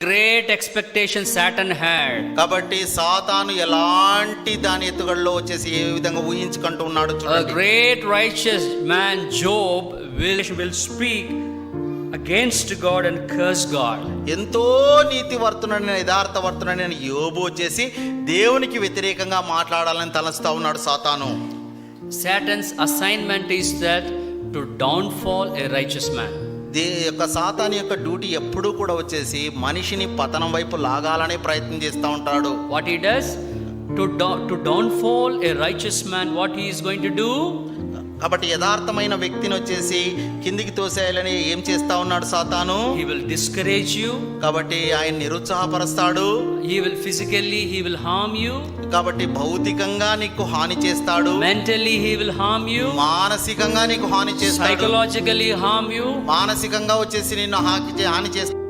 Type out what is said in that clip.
Great expectation Satan had. కాబట్టి సాతాను ఎలాంటి దాని ఎత్తుగడలో వచ్చేసి ఏ విధంగా ఊహించుకుంటూ ఉన్నాడు A చూడండి. great righteous man Job will speak against God and curse God. ఎంతో నీతివర్తుడైన యథార్థవర్తుడైన యోబు వచ్చేసి దేవునికి వ్యతిరేకంగా మాట్లాడాలని తలస్తా ఉన్నాడు సాతాను. Satan's assignment is that to downfall a righteous man. యొక్క సాతాను యొక్క డ్యూటీ ఎప్పుడూ కూడా వచ్చేసి మనిషిని పతనం వైపు లాగాలనే ప్రయత్నం చేస్తూ ఉంటాడు. What he does to downfall a righteous man, what he is going to do? కాబట్టి యథార్థమైన వ్యక్తిని వచ్చేసి కిందికి తోసేయాలని ఏం చేస్తా ఉన్నాడు సాతాను? He will discourage you. కాబట్టి ఆయన నిరుత్సాహపరుస్తాడు. He will harm you. కాబట్టి భౌతికంగా నీకు హాని చేస్తాడు. Mentally he will harm you. మానసికంగా నీకు హాని చేస్తాడు. Psychologically harm you. మానసికంగా వచ్చేసి నిన్ను హాని చేస్తాడు.